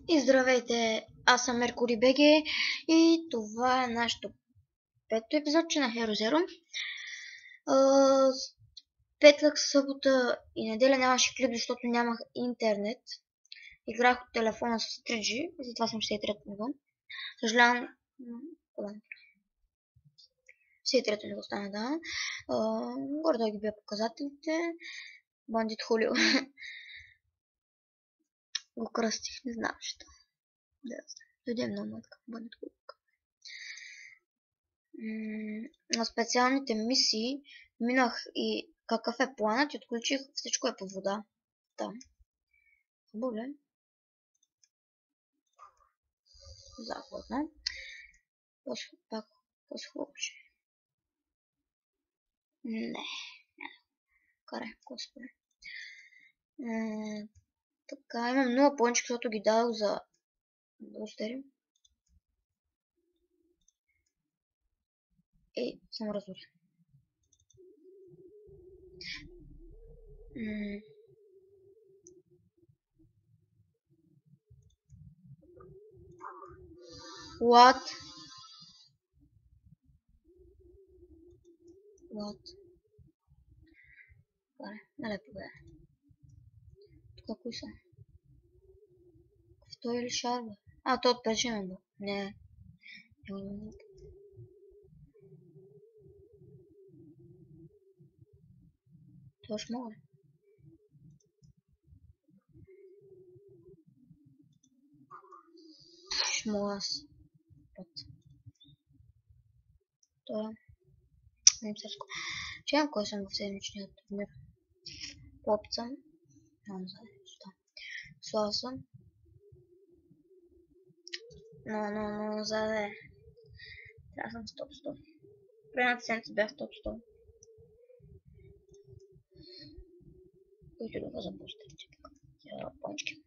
И здравейте, аз съм Меркурий БГ и това е нашето пето епизодче на Hero Zero. Петък, събота и неделя нямаше клип, защото нямах интернет. Играх от телефона с 3G, затова съм 63-то ниво. Съжалявам, 63-то ниво стана, да. Горе да ги бия показателите. Бандит Хулио. Го кръстих, не знам защо. Дойде много матка, Бандит Хулио. На специалните мисии минах и какъв е планът и отключих всичко е по вода. Там. Хубаво ли? Западно. Пак по-схлопче. Не. Карай, господи. Така, имам много пончики, защото ги дадох за бустери. И съм разорен. What? Нали погледа. Тук кои са? В той или шарба? То от печена бе. Не. Това ще мога ли? Ще мога аз. Това е немцерско. Чуем кой съм в седмичния турнир. Попцам. Не знам защо. Слава съм. Но заде. Трябва съм с топ 100. Прената седмица бях топ 100. Които да го запустите. За пончки.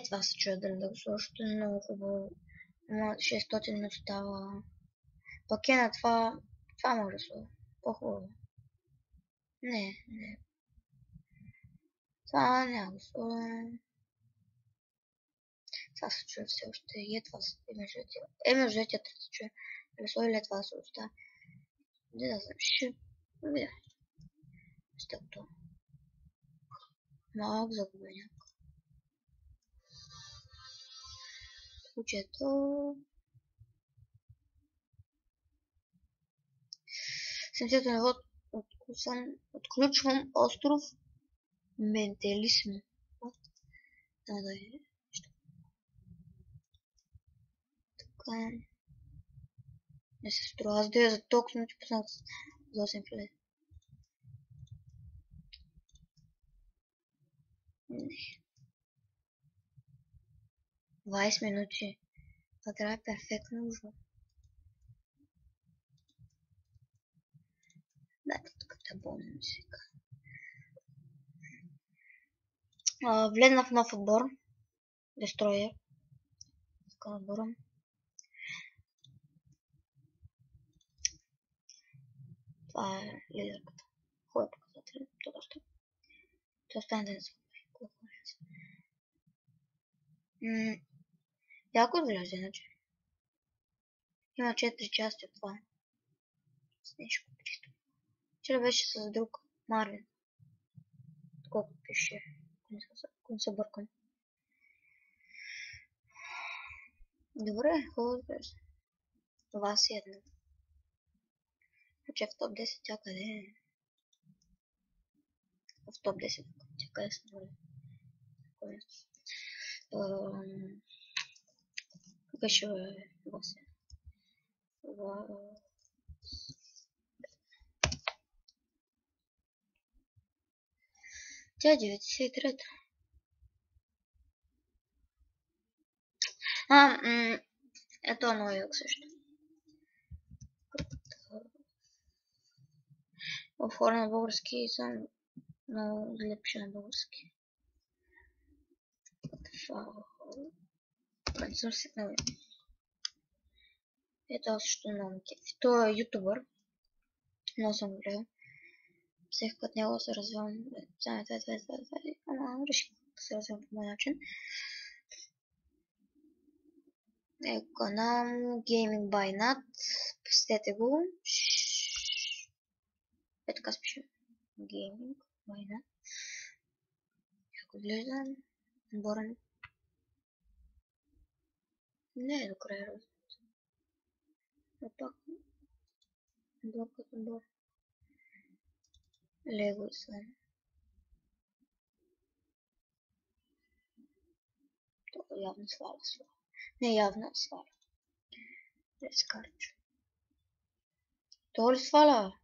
Това се чуя дали да го слушате. Много хубаво. 600 не става. Пък е на това може да слуша. По-хубаво. Не. Това няма да слуша. Това се чуя все още. И това се между двете се чуя. Да слуша или това да се оставя. Не да знам. Ще видя. Сте готови. Малък загубеняк. Кучето. Семцето ниво отключвам остров Менталисмо. Да е. Така. Не се струва. Аз да я за толкова минути пуснах за 8 хиляди. Не. 20 минути. Това трябва е перфектно нужно. Дайте тук табона музика. Влезна в нов отбор. Дестроер. Така отбора. Това е лидерката. Хубава показател. Това ще. Това стане да не се яко изглежда иначе. Има 4 части от това. С нещо чисто. Вчера беше с друг Марвин. Колко пише. Ако не се бъркам. Добре, хубаво изглежда. Това си едно. Че в топ 10 тя къде е? В топ 10 тя къде се добре. Беше това си. Тя е 93-та. Ето е новия също. В хора на български съм много лепше на български. Не съм свикнал. Ето също много кефи. Той е ютубър. Много съм гледал. всеки път няма да се развивам. Ама реших да се развивам по мой начин. Канал Gaming by Nat. Посетете го. Е така спиша. Gaming by Nat. Ако гледам, отборен. Не е до края развит. Но пак. Отбор като отбор. Лего и сам. Това явно сваля. Не явно сваля. Дескарчу. То ли сваля?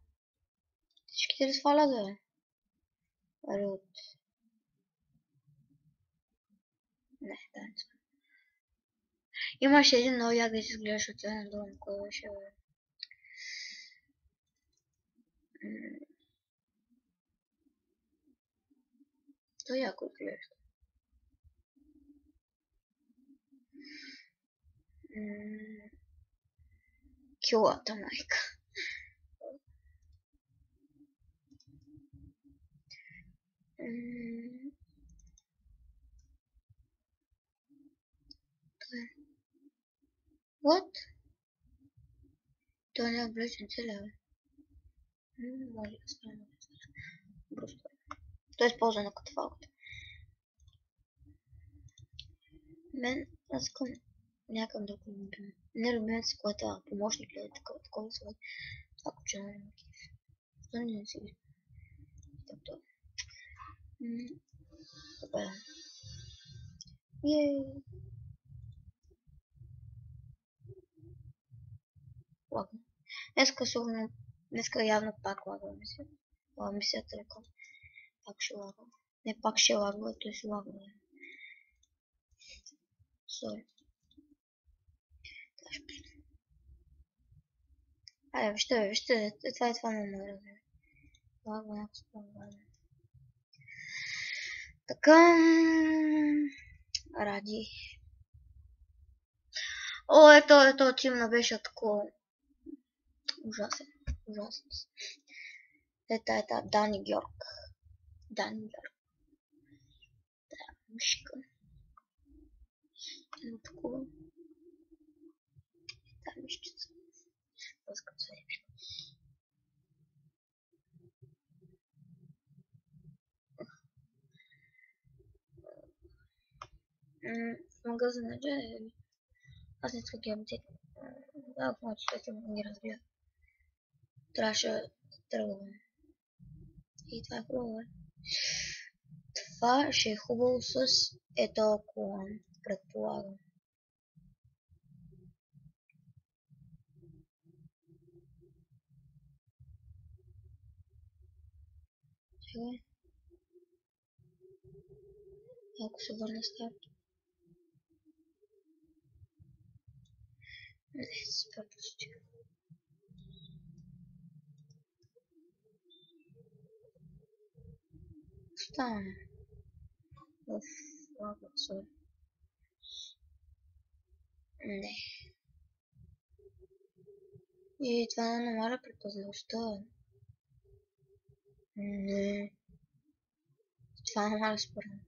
Всичките ли сваля, да? Рут. Не, да не сваля. Имаше един много як да си изглеждаш от един дом, кой беше, бе. Той яко изглежда. Килата майка. What? Той не е облечен целия, бе. Може да стане. Просто. Той използва на катафалката. Мен, аз искам някакъв друг любим. Не любимец, което е помощник ли е такова свой. Ако че не е кеф. Защо не си ги? Така. Добре. Ей. Лагно. Днеска явно пак лагва мисля. Мисля телеком. Пак ще лагва. Не, пак ще лагва, той ще лагва. Сори. Айде, вижте, това не ме разбира. Лагва някакво лагва. Така. Ради. О, ето тимна беше такова. Ужасен. Это Дани Георг. Да, мишка. Ну, такого. Да, мишчица. Раскрываешь. В магазине, аз не искам геймтек. Да, в моите ще не разбира. Трябваше да тръгвам. И това е хубаво. Това ще е хубаво с ето колон, предполагам. Чакай. Ако се върна старт. Не, супер почти. Стане. Ладно, сори. Не. И това не намаля предпазливостта. Не. Това намаля според.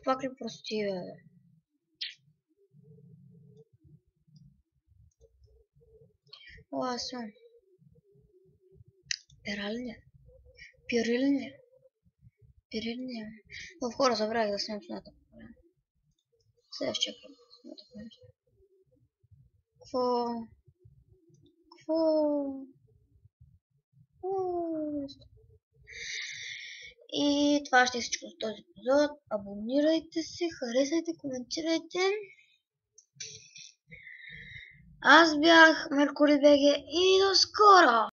Пак ли прости, бе? О, аз съм. Пирилния. В хора забравих да снимам сната. Следващия кръг. Какво? И това ще е всичко за този епизод. Абонирайте се, харесайте, коментирайте. Аз бях Меркурий БГ и до скоро!